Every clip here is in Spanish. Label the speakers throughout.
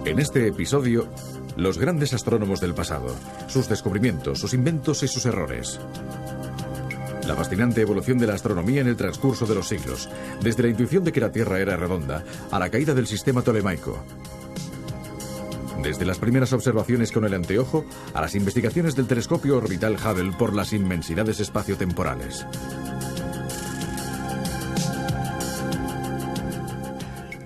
Speaker 1: En este episodio, los grandes astrónomos del pasado, sus descubrimientos, sus inventos y sus errores. La fascinante evolución de la astronomía en el transcurso de los siglos, desde la intuición de que la Tierra era redonda a la caída del sistema tolemaico. Desde las primeras observaciones con el anteojo a las investigaciones del telescopio orbital Hubble por las inmensidades espaciotemporales.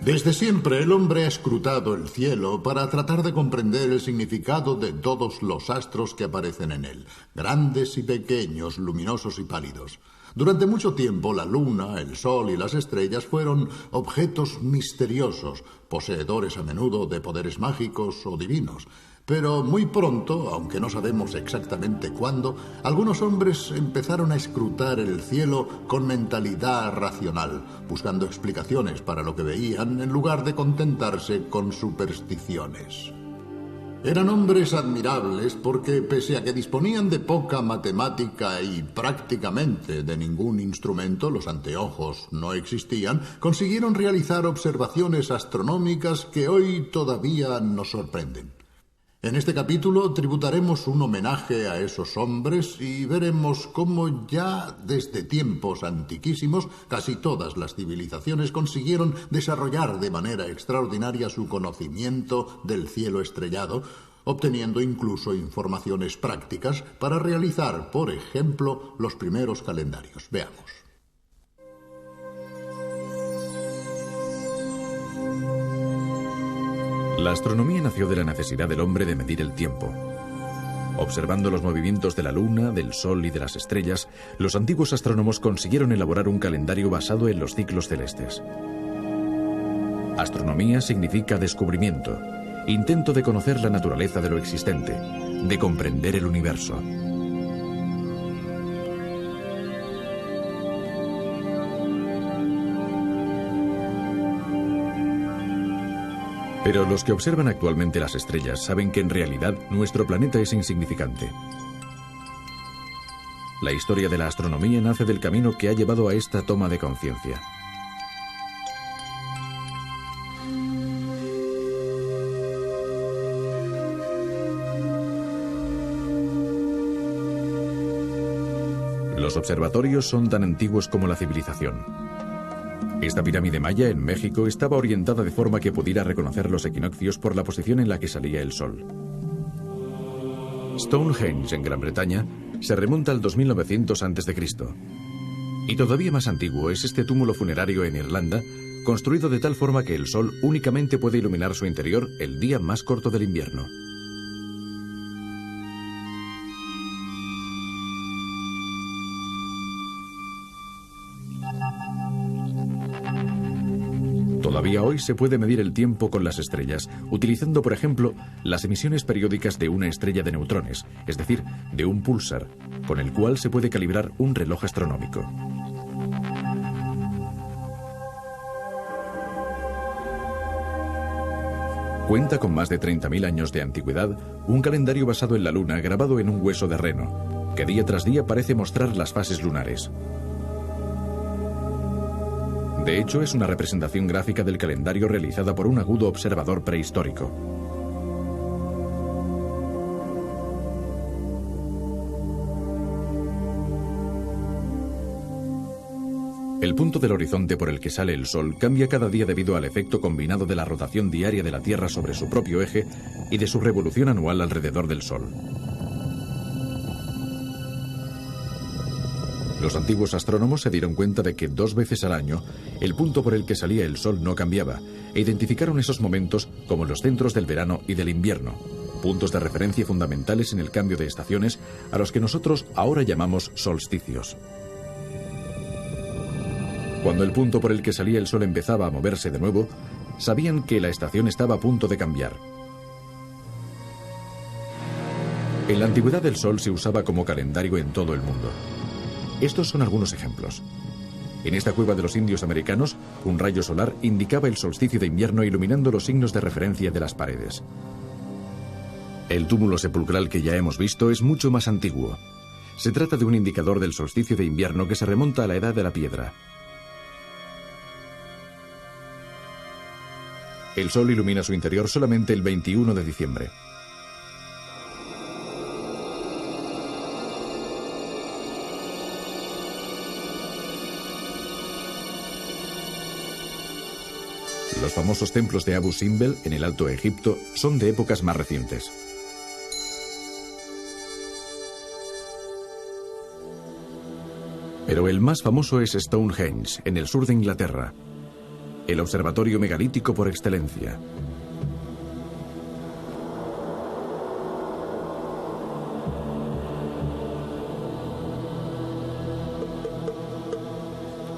Speaker 2: Desde siempre el hombre ha escrutado el cielo para tratar de comprender el significado de todos los astros que aparecen en él, grandes y pequeños, luminosos y pálidos. Durante mucho tiempo la luna, el sol y las estrellas fueron objetos misteriosos, poseedores a menudo de poderes mágicos o divinos. Pero muy pronto, aunque no sabemos exactamente cuándo, algunos hombres empezaron a escrutar el cielo con mentalidad racional, buscando explicaciones para lo que veían en lugar de contentarse con supersticiones. Eran hombres admirables porque, pese a que disponían de poca matemática y prácticamente de ningún instrumento, los anteojos no existían, consiguieron realizar observaciones astronómicas que hoy todavía nos sorprenden. En este capítulo tributaremos un homenaje a esos hombres y veremos cómo ya desde tiempos antiquísimos casi todas las civilizaciones consiguieron desarrollar de manera extraordinaria su conocimiento del cielo estrellado, obteniendo incluso informaciones prácticas para realizar, por ejemplo, los primeros calendarios. Veamos.
Speaker 1: La astronomía nació de la necesidad del hombre de medir el tiempo. Observando los movimientos de la luna, del sol y de las estrellas, los antiguos astrónomos consiguieron elaborar un calendario basado en los ciclos celestes. Astronomía significa descubrimiento, intento de conocer la naturaleza de lo existente, de comprender el universo. Pero los que observan actualmente las estrellas saben que en realidad nuestro planeta es insignificante. La historia de la astronomía nace del camino que ha llevado a esta toma de conciencia. Los observatorios son tan antiguos como la civilización. Esta pirámide maya en México estaba orientada de forma que pudiera reconocer los equinoccios por la posición en la que salía el sol. Stonehenge, en Gran Bretaña, se remonta al 2900 a.C. Y todavía más antiguo es este túmulo funerario en Irlanda, construido de tal forma que el sol únicamente puede iluminar su interior el día más corto del invierno. Todavía hoy se puede medir el tiempo con las estrellas, utilizando, por ejemplo, las emisiones periódicas de una estrella de neutrones, es decir, de un púlsar, con el cual se puede calibrar un reloj astronómico. Cuenta con más de 30.000 años de antigüedad un calendario basado en la luna grabado en un hueso de reno, que día tras día parece mostrar las fases lunares. De hecho, es una representación gráfica del calendario realizada por un agudo observador prehistórico. El punto del horizonte por el que sale el Sol cambia cada día debido al efecto combinado de la rotación diaria de la Tierra sobre su propio eje y de su revolución anual alrededor del Sol. Los antiguos astrónomos se dieron cuenta de que 2 veces al año el punto por el que salía el sol no cambiaba e identificaron esos momentos como los centros del verano y del invierno, puntos de referencia fundamentales en el cambio de estaciones a los que nosotros ahora llamamos solsticios. Cuando el punto por el que salía el sol empezaba a moverse de nuevo, sabían que la estación estaba a punto de cambiar. En la antigüedad el sol se usaba como calendario en todo el mundo. Estos son algunos ejemplos. En esta cueva de los indios americanos, un rayo solar indicaba el solsticio de invierno iluminando los signos de referencia de las paredes. El túmulo sepulcral que ya hemos visto es mucho más antiguo. Se trata de un indicador del solsticio de invierno que se remonta a la edad de la piedra. El Sol ilumina su interior solamente el 21 de diciembre. Los famosos templos de Abu Simbel en el Alto Egipto son de épocas más recientes. Pero el más famoso es Stonehenge, en el sur de Inglaterra, el observatorio megalítico por excelencia.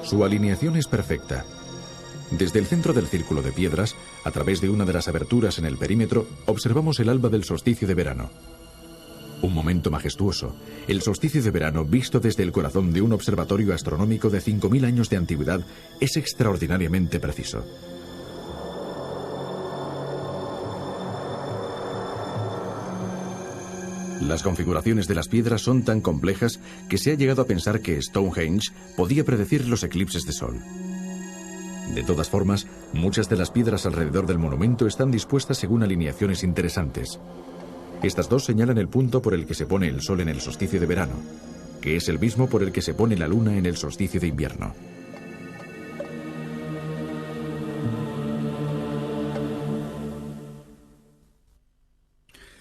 Speaker 1: Su alineación es perfecta. Desde el centro del círculo de piedras, a través de una de las aberturas en el perímetro, observamos el alba del solsticio de verano. Un momento majestuoso, el solsticio de verano visto desde el corazón de un observatorio astronómico de 5.000 años de antigüedad es extraordinariamente preciso. Las configuraciones de las piedras son tan complejas que se ha llegado a pensar que Stonehenge podía predecir los eclipses de sol. De todas formas, muchas de las piedras alrededor del monumento están dispuestas según alineaciones interesantes. Estas dos señalan el punto por el que se pone el sol en el solsticio de verano, que es el mismo por el que se pone la luna en el solsticio de invierno.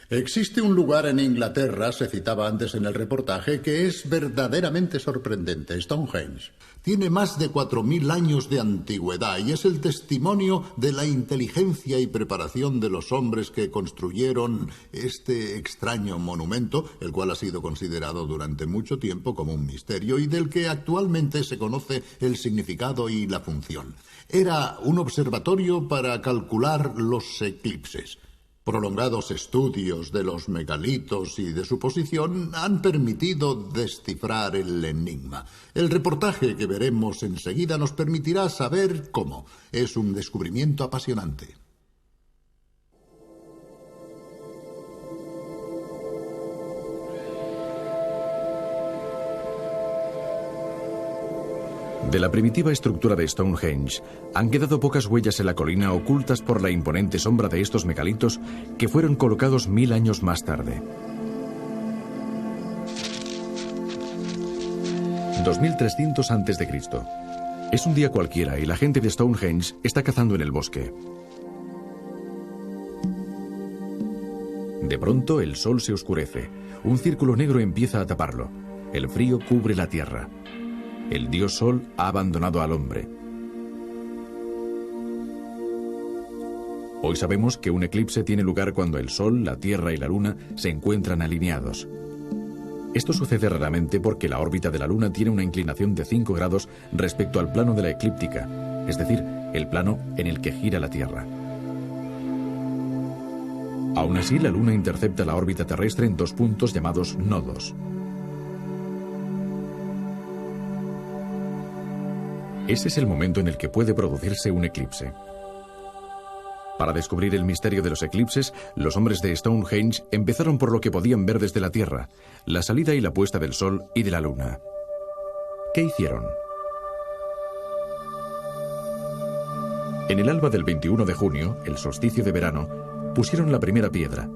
Speaker 2: Existe un lugar en Inglaterra, se citaba antes en el reportaje, que es verdaderamente sorprendente, Stonehenge. Tiene más de 4.000 años de antigüedad y es el testimonio de la inteligencia y preparación de los hombres que construyeron este extraño monumento, el cual ha sido considerado durante mucho tiempo como un misterio y del que actualmente se conoce el significado y la función. Era un observatorio para calcular los eclipses. Prolongados estudios de los megalitos y de su posición han permitido descifrar el enigma. El reportaje que veremos enseguida nos permitirá saber cómo. Es un descubrimiento apasionante.
Speaker 1: De la primitiva estructura de Stonehenge han quedado pocas huellas en la colina ocultas por la imponente sombra de estos megalitos que fueron colocados 1000 años más tarde. 2300 a.C. Es un día cualquiera y la gente de Stonehenge está cazando en el bosque. De pronto el sol se oscurece. Un círculo negro empieza a taparlo. El frío cubre la tierra. El dios Sol ha abandonado al hombre. Hoy sabemos que un eclipse tiene lugar cuando el Sol, la Tierra y la Luna se encuentran alineados. Esto sucede raramente porque la órbita de la Luna tiene una inclinación de 5 grados respecto al plano de la eclíptica, es decir, el plano en el que gira la Tierra. Aún así, la Luna intercepta la órbita terrestre en 2 puntos llamados nodos. Ese es el momento en el que puede producirse un eclipse. Para descubrir el misterio de los eclipses, los hombres de Stonehenge empezaron por lo que podían ver desde la Tierra, la salida y la puesta del Sol y de la Luna. ¿Qué hicieron? En el alba del 21 de junio, el solsticio de verano, pusieron la primera piedra.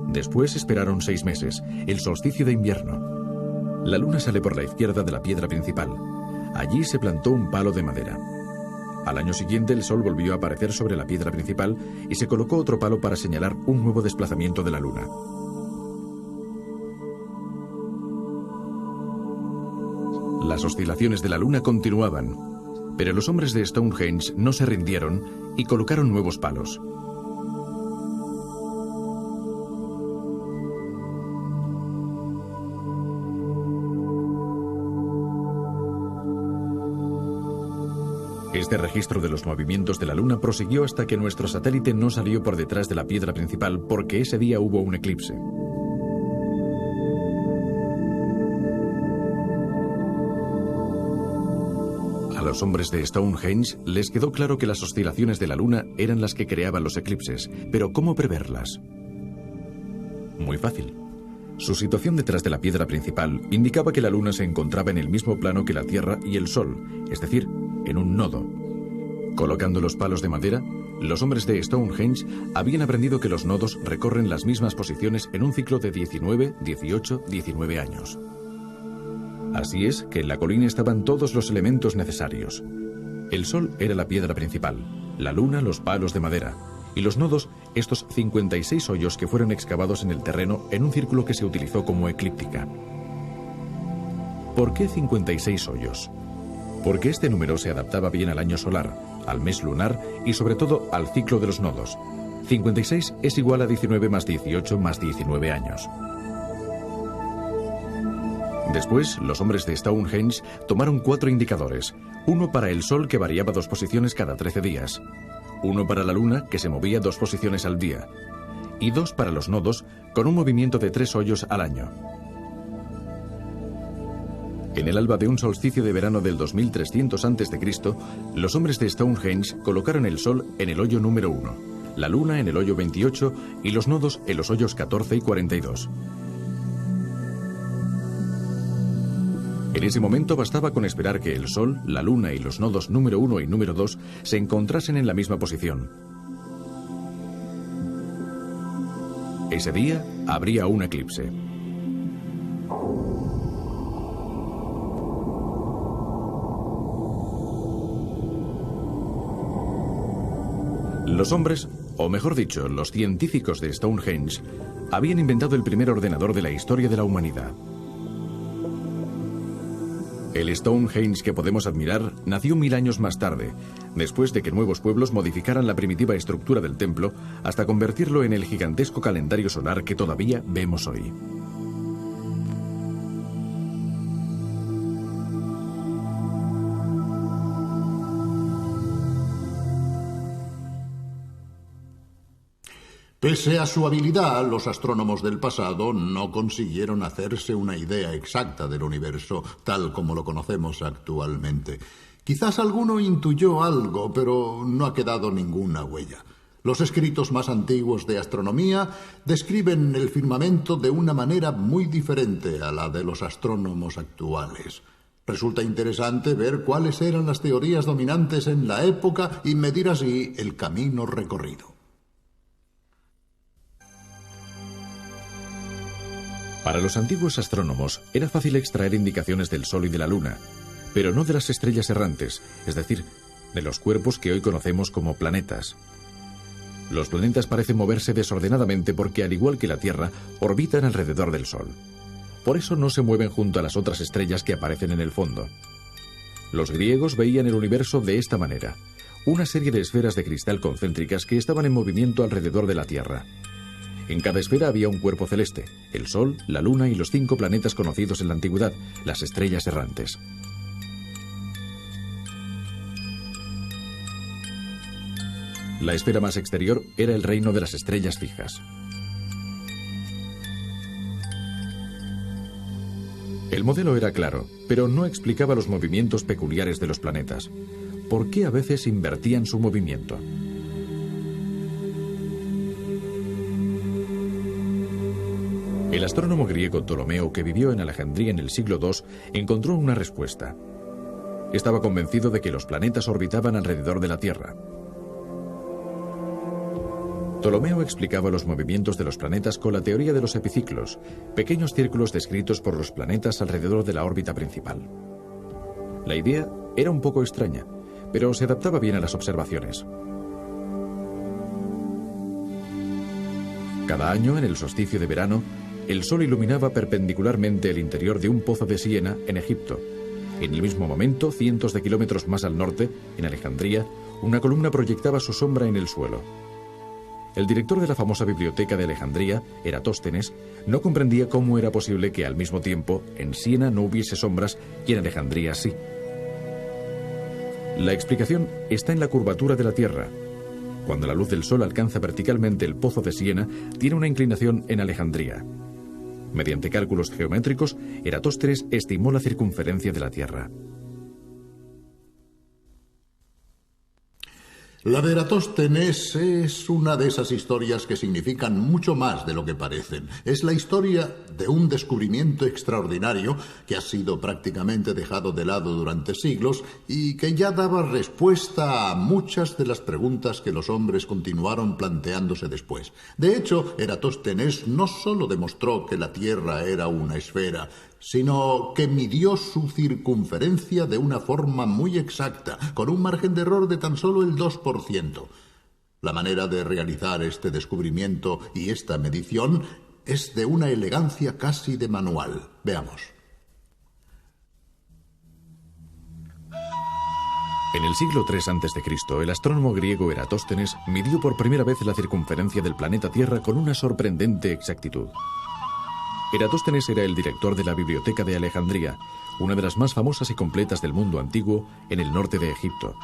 Speaker 1: Después esperaron 6 meses, el solsticio de invierno. La luna sale por la izquierda de la piedra principal. Allí se plantó un palo de madera. Al año siguiente el sol volvió a aparecer sobre la piedra principal y se colocó otro palo para señalar un nuevo desplazamiento de la luna. Las oscilaciones de la luna continuaban, pero los hombres de Stonehenge no se rindieron y colocaron nuevos palos. Este registro de los movimientos de la Luna prosiguió hasta que nuestro satélite no salió por detrás de la piedra principal porque ese día hubo un eclipse. A los hombres de Stonehenge les quedó claro que las oscilaciones de la Luna eran las que creaban los eclipses, pero ¿cómo preverlas? Muy fácil. Su situación detrás de la piedra principal indicaba que la Luna se encontraba en el mismo plano que la Tierra y el Sol, es decir, en un nodo. Colocando los palos de madera, Los hombres de Stonehenge habían aprendido que los nodos recorren las mismas posiciones en un ciclo de 19, 18, 19 años. Así es que en la colina estaban todos los elementos necesarios. El sol era la piedra principal, la luna los palos de madera, y los nodos, estos 56 hoyos que fueron excavados en el terreno en un círculo que se utilizó como eclíptica. ¿Por qué 56 hoyos? Porque este número se adaptaba bien al año solar, al mes lunar y sobre todo al ciclo de los nodos. 56 es igual a 19 más 18 más 19 años. Después, los hombres de Stonehenge tomaron 4 indicadores, uno para el sol que variaba 2 posiciones cada 13 días, uno para la luna que se movía 2 posiciones al día, y 2 para los nodos con un movimiento de 3 hoyos al año. En el alba de un solsticio de verano del 2300 a.C., los hombres de Stonehenge colocaron el sol en el hoyo número 1, la luna en el hoyo 28 y los nodos en los hoyos 14 y 42. En ese momento bastaba con esperar que el sol, la luna y los nodos número 1 y número 2 se encontrasen en la misma posición. Ese día habría un eclipse. Los hombres, o mejor dicho, los científicos de Stonehenge, habían inventado el primer ordenador de la historia de la humanidad. El Stonehenge que podemos admirar nació 1000 años más tarde, después de que nuevos pueblos modificaran la primitiva estructura del templo hasta convertirlo en el gigantesco calendario solar que todavía vemos hoy.
Speaker 2: Pese a su habilidad, los astrónomos del pasado no consiguieron hacerse una idea exacta del universo tal como lo conocemos actualmente. Quizás alguno intuyó algo, pero no ha quedado ninguna huella. Los escritos más antiguos de astronomía describen el firmamento de una manera muy diferente a la de los astrónomos actuales. Resulta interesante ver cuáles eran las teorías dominantes en la época y medir así el camino recorrido.
Speaker 1: Para los antiguos astrónomos era fácil extraer indicaciones del Sol y de la Luna, pero no de las estrellas errantes, es decir, de los cuerpos que hoy conocemos como planetas. Los planetas parecen moverse desordenadamente porque, al igual que la Tierra, orbitan alrededor del Sol. Por eso no se mueven junto a las otras estrellas que aparecen en el fondo. Los griegos veían el universo de esta manera: una serie de esferas de cristal concéntricas que estaban en movimiento alrededor de la Tierra. En cada esfera había un cuerpo celeste: el Sol, la Luna y los 5 planetas conocidos en la antigüedad, las estrellas errantes. La esfera más exterior era el reino de las estrellas fijas. El modelo era claro, pero no explicaba los movimientos peculiares de los planetas. ¿Por qué a veces invertían su movimiento? El astrónomo griego Ptolomeo, que vivió en Alejandría en el siglo II, encontró una respuesta. Estaba convencido de que los planetas orbitaban alrededor de la Tierra. Ptolomeo explicaba los movimientos de los planetas con la teoría de los epiciclos, pequeños círculos descritos por los planetas alrededor de la órbita principal. La idea era un poco extraña, pero se adaptaba bien a las observaciones. Cada año, en el solsticio de verano, el sol iluminaba perpendicularmente el interior de un pozo de Siena, en Egipto. En el mismo momento, cientos de kilómetros más al norte, en Alejandría, una columna proyectaba su sombra en el suelo. El director de la famosa biblioteca de Alejandría, Eratóstenes, no comprendía cómo era posible que al mismo tiempo en Siena no hubiese sombras y en Alejandría sí. La explicación está en la curvatura de la Tierra. Cuando la luz del sol alcanza verticalmente el pozo de Siena, tiene una inclinación en Alejandría. Mediante cálculos geométricos, Eratóstenes estimó la circunferencia de la Tierra.
Speaker 2: La de Eratóstenes es una de esas historias que significan mucho más de lo que parecen. Es la historia de un descubrimiento extraordinario que ha sido prácticamente dejado de lado durante siglos y que ya daba respuesta a muchas de las preguntas que los hombres continuaron planteándose después. De hecho, Eratóstenes no solo demostró que la Tierra era una esfera, sino que midió su circunferencia de una forma muy exacta, con un margen de error de tan solo el 2%. La manera de realizar este descubrimiento y esta medición es de una elegancia casi de manual. Veamos.
Speaker 1: En el siglo III a.C., el astrónomo griego Eratóstenes midió por primera vez la circunferencia del planeta Tierra con una sorprendente exactitud. Eratóstenes era el director de la Biblioteca de Alejandría, una de las más famosas y completas del mundo antiguo en el norte de Egipto.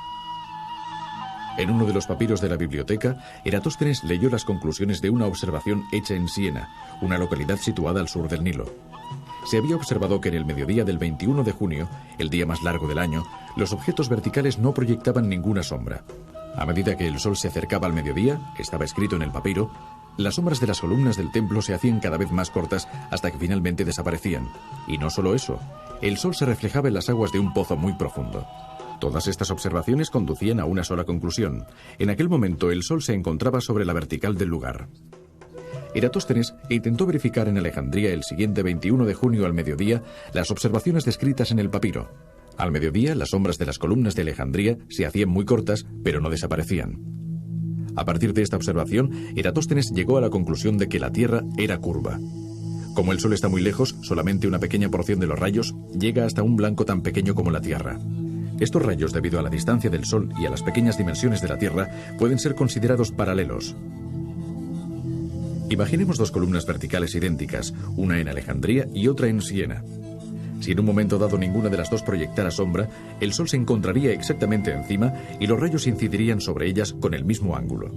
Speaker 1: En uno de los papiros de la biblioteca, Eratóstenes leyó las conclusiones de una observación hecha en Siena, una localidad situada al sur del Nilo. Se había observado que en el mediodía del 21 de junio, el día más largo del año, los objetos verticales no proyectaban ninguna sombra. A medida que el sol se acercaba al mediodía, estaba escrito en el papiro, las sombras de las columnas del templo se hacían cada vez más cortas hasta que finalmente desaparecían. Y no solo eso, el sol se reflejaba en las aguas de un pozo muy profundo. Todas estas observaciones conducían a una sola conclusión. En aquel momento el sol se encontraba sobre la vertical del lugar. Eratóstenes intentó verificar en Alejandría el siguiente 21 de junio al mediodía las observaciones descritas en el papiro. Al mediodía, las sombras de las columnas de Alejandría se hacían muy cortas, pero no desaparecían. A partir de esta observación, Eratóstenes llegó a la conclusión de que la Tierra era curva. Como el Sol está muy lejos, solamente una pequeña porción de los rayos llega hasta un blanco tan pequeño como la Tierra. Estos rayos, debido a la distancia del Sol y a las pequeñas dimensiones de la Tierra, pueden ser considerados paralelos. Imaginemos dos columnas verticales idénticas, una en Alejandría y otra en Siena. Si en un momento dado ninguna de las dos proyectara sombra, el Sol se encontraría exactamente encima y los rayos incidirían sobre ellas con el mismo ángulo.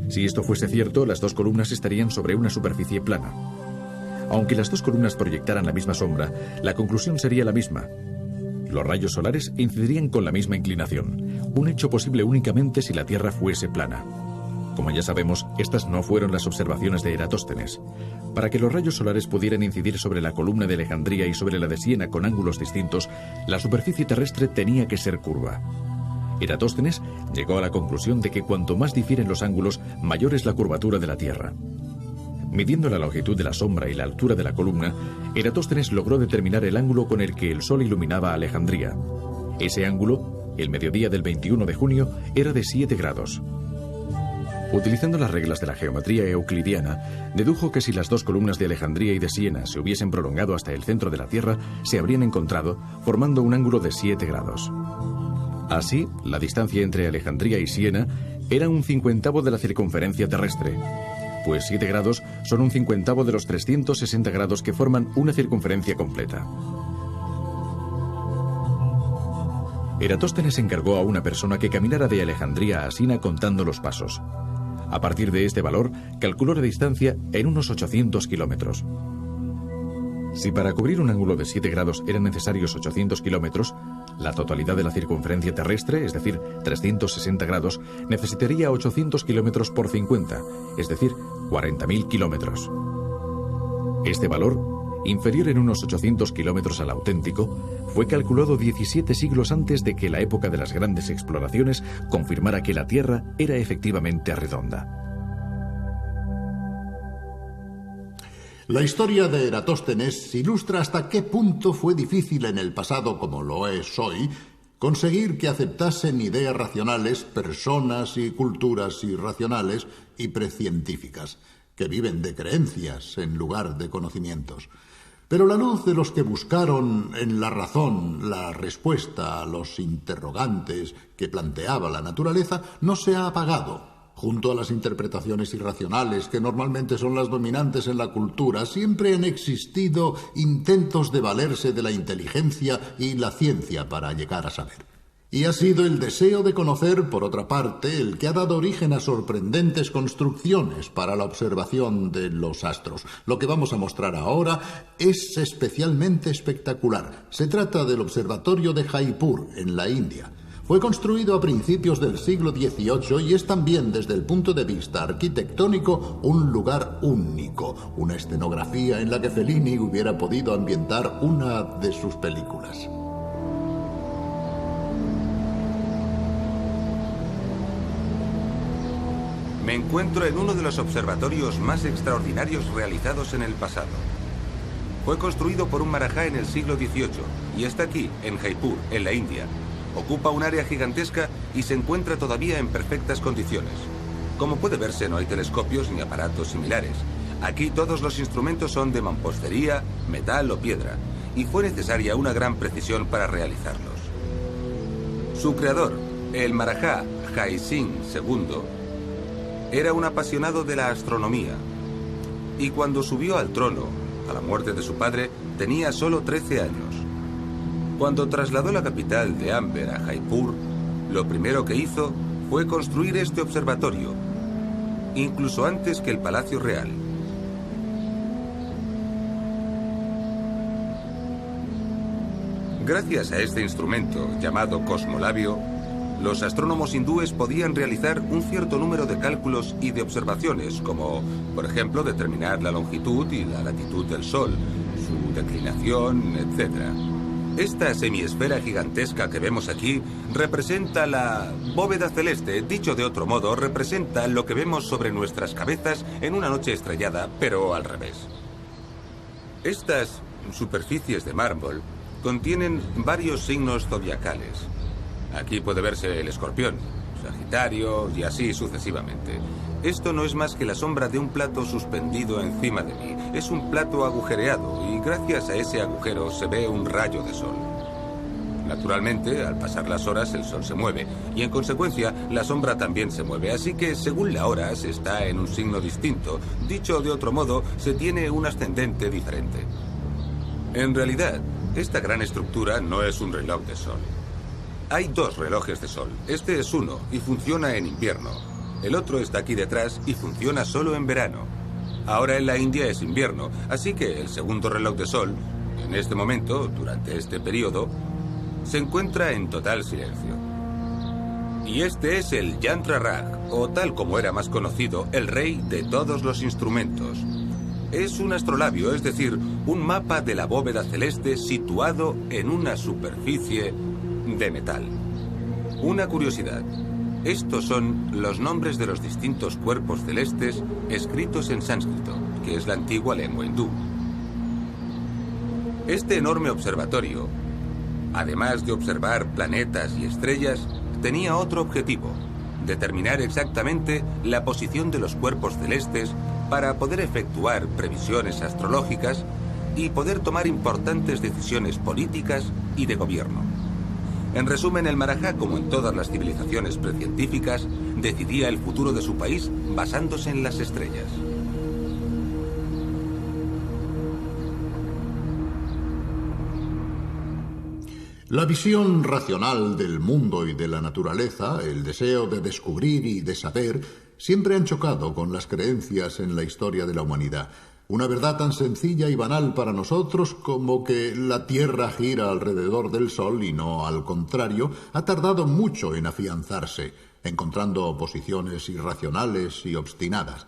Speaker 1: Si esto fuese cierto, las dos columnas estarían sobre una superficie plana. Aunque las dos columnas proyectaran la misma sombra, la conclusión sería la misma. Los rayos solares incidirían con la misma inclinación, un hecho posible únicamente si la Tierra fuese plana. Como ya sabemos, estas no fueron las observaciones de Eratóstenes. Para que los rayos solares pudieran incidir sobre la columna de Alejandría y sobre la de Siena con ángulos distintos, la superficie terrestre tenía que ser curva. Eratóstenes llegó a la conclusión de que cuanto más difieren los ángulos, mayor es la curvatura de la Tierra. Midiendo la longitud de la sombra y la altura de la columna, Eratóstenes logró determinar el ángulo con el que el Sol iluminaba a Alejandría. Ese ángulo, el mediodía del 21 de junio, era de 7 grados. Utilizando las reglas de la geometría euclidiana, dedujo que si las dos columnas de Alejandría y de Siena se hubiesen prolongado hasta el centro de la Tierra, se habrían encontrado, formando un ángulo de 7 grados. Así, la distancia entre Alejandría y Siena era un 1/50 de la circunferencia terrestre, pues 7 grados son un 1/50 de los 360 grados que forman una circunferencia completa. Eratóstenes encargó a una persona que caminara de Alejandría a Siena contando los pasos. A partir de este valor, calculó la distancia en unos 800 kilómetros. Si para cubrir un ángulo de 7 grados eran necesarios 800 kilómetros, la totalidad de la circunferencia terrestre, es decir, 360 grados, necesitaría 800 kilómetros por 50, es decir, 40.000 kilómetros. Este valor, inferior en unos 800 kilómetros al auténtico, fue calculado 17 siglos antes de que la época de las grandes exploraciones confirmara que la Tierra era efectivamente redonda.
Speaker 2: La historia de Eratóstenes ilustra hasta qué punto fue difícil en el pasado, como lo es hoy, conseguir que aceptasen ideas racionales personas y culturas irracionales y precientíficas, que viven de creencias en lugar de conocimientos. Pero la luz de los que buscaron en la razón la respuesta a los interrogantes que planteaba la naturaleza no se ha apagado. Junto a las interpretaciones irracionales, que normalmente son las dominantes en la cultura, siempre han existido intentos de valerse de la inteligencia y la ciencia para llegar a saber. Y ha sido el deseo de conocer, por otra parte, el que ha dado origen a sorprendentes construcciones para la observación de los astros. Lo que vamos a mostrar ahora es especialmente espectacular. Se trata del observatorio de Jaipur, en la India. Fue construido a principios del siglo XVIII y es también, desde el punto de vista arquitectónico, un lugar único, una escenografía en la que Fellini hubiera podido ambientar una de sus películas.
Speaker 3: Me encuentro en uno de los observatorios más extraordinarios realizados en el pasado. Fue construido por un marajá en el siglo XVIII y está aquí, en Jaipur, en la India. Ocupa un área gigantesca y se encuentra todavía en perfectas condiciones. Como puede verse, no hay telescopios ni aparatos similares. Aquí todos los instrumentos son de mampostería, metal o piedra, y fue necesaria una gran precisión para realizarlos. Su creador, el marajá Jai Singh II, era un apasionado de la astronomía, y cuando subió al trono, a la muerte de su padre, tenía solo 13 años. Cuando trasladó la capital de Amber a Jaipur, lo primero que hizo fue construir este observatorio, incluso antes que el Palacio Real. Gracias a este instrumento, llamado cosmolabio, los astrónomos hindúes podían realizar un cierto número de cálculos y de observaciones, como, por ejemplo, determinar la longitud y la latitud del Sol, su declinación, etc. Esta semiesfera gigantesca que vemos aquí representa la bóveda celeste. Dicho de otro modo, representa lo que vemos sobre nuestras cabezas en una noche estrellada, pero al revés. Estas superficies de mármol contienen varios signos zodiacales. Aquí puede verse el escorpión, Sagitario y así sucesivamente. Esto no es más que la sombra de un plato suspendido encima de mí. Es un plato agujereado y gracias a ese agujero se ve un rayo de sol. Naturalmente, al pasar las horas el sol se mueve y en consecuencia la sombra también se mueve, así que según la hora se está en un signo distinto. Dicho de otro modo, se tiene un ascendente diferente. En realidad, esta gran estructura no es un reloj de sol. Hay dos relojes de sol. Este es uno y funciona en invierno. El otro está aquí detrás y funciona solo en verano. Ahora en la India es invierno, así que el segundo reloj de sol, en este momento, durante este periodo, se encuentra en total silencio. Y este es el Yantra Raj, o tal como era más conocido, el rey de todos los instrumentos. Es un astrolabio, es decir, un mapa de la bóveda celeste situado en una superficie de metal. Una curiosidad. Estos son los nombres de los distintos cuerpos celestes escritos en sánscrito, que es la antigua lengua hindú. Este enorme observatorio, además de observar planetas y estrellas, tenía otro objetivo: determinar exactamente la posición de los cuerpos celestes para poder efectuar previsiones astrológicas y poder tomar importantes decisiones políticas y de gobierno. En resumen, el marajá, como en todas las civilizaciones precientíficas, decidía el futuro de su país basándose en las estrellas.
Speaker 2: La visión racional del mundo y de la naturaleza, el deseo de descubrir y de saber, siempre han chocado con las creencias en la historia de la humanidad. Una verdad tan sencilla y banal para nosotros como que la Tierra gira alrededor del Sol y no al contrario, ha tardado mucho en afianzarse, encontrando posiciones irracionales y obstinadas.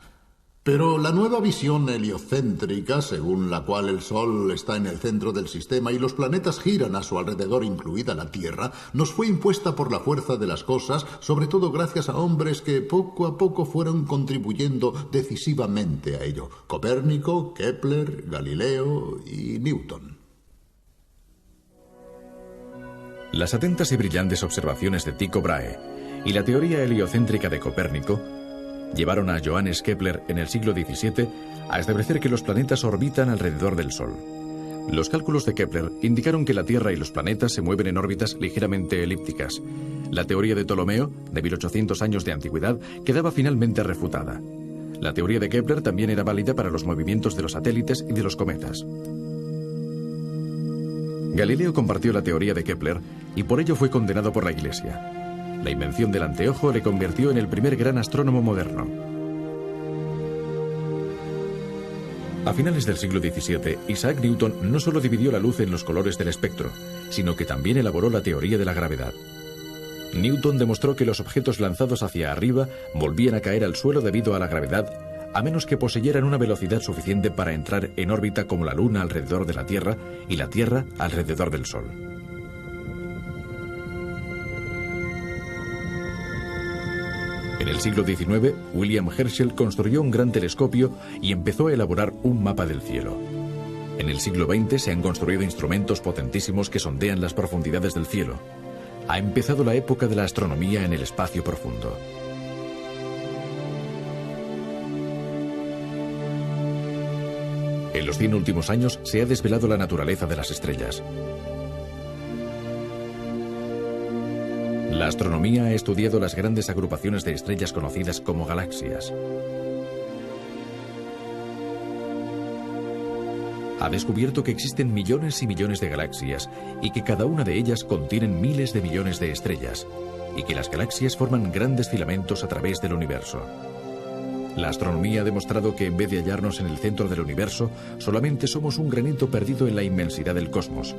Speaker 2: Pero la nueva visión heliocéntrica, según la cual el Sol está en el centro del sistema y los planetas giran a su alrededor, incluida la Tierra, nos fue impuesta por la fuerza de las cosas, sobre todo gracias a hombres que poco a poco fueron contribuyendo decisivamente a ello: Copérnico, Kepler, Galileo y Newton.
Speaker 1: Las atentas y brillantes observaciones de Tycho Brahe y la teoría heliocéntrica de Copérnico llevaron a Johannes Kepler en el siglo XVII a establecer que los planetas orbitan alrededor del Sol. Los cálculos de Kepler indicaron que la Tierra y los planetas se mueven en órbitas ligeramente elípticas. La teoría de Ptolomeo, de 1800 años de antigüedad, quedaba finalmente refutada. La teoría de Kepler también era válida para los movimientos de los satélites y de los cometas. Galileo compartió la teoría de Kepler y por ello fue condenado por la Iglesia. La invención del anteojo le convirtió en el primer gran astrónomo moderno. A finales del siglo XVII, Isaac Newton no solo dividió la luz en los colores del espectro, sino que también elaboró la teoría de la gravedad. Newton demostró que los objetos lanzados hacia arriba volvían a caer al suelo debido a la gravedad, a menos que poseyeran una velocidad suficiente para entrar en órbita como la Luna alrededor de la Tierra y la Tierra alrededor del Sol. En el siglo XIX, William Herschel construyó un gran telescopio y empezó a elaborar un mapa del cielo. En el siglo XX se han construido instrumentos potentísimos que sondean las profundidades del cielo. Ha empezado la época de la astronomía en el espacio profundo. En los 100 últimos años se ha desvelado la naturaleza de las estrellas. La astronomía ha estudiado las grandes agrupaciones de estrellas conocidas como galaxias. Ha descubierto que existen millones y millones de galaxias y que cada una de ellas contienen miles de millones de estrellas, y que las galaxias forman grandes filamentos a través del universo. La astronomía ha demostrado que en vez de hallarnos en el centro del universo, solamente somos un granito perdido en la inmensidad del cosmos,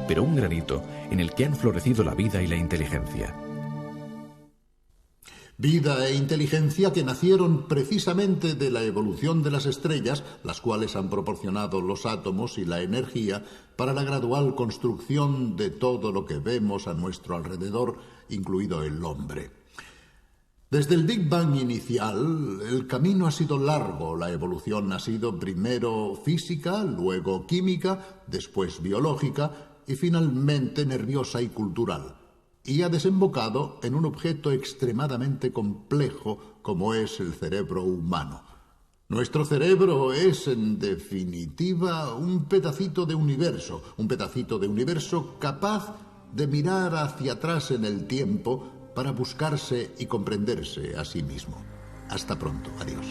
Speaker 1: pero un granito en el que han florecido la vida y la inteligencia.
Speaker 2: Vida e inteligencia que nacieron precisamente de la evolución de las estrellas, las cuales han proporcionado los átomos y la energía para la gradual construcción de todo lo que vemos a nuestro alrededor, incluido el hombre. Desde el Big Bang inicial, el camino ha sido largo. La evolución ha sido primero física, luego química, después biológica y finalmente nerviosa y cultural. Y ha desembocado en un objeto extremadamente complejo como es el cerebro humano. Nuestro cerebro es, en definitiva, un pedacito de universo capaz de mirar hacia atrás en el tiempo para buscarse y comprenderse a sí mismo. Hasta pronto. Adiós.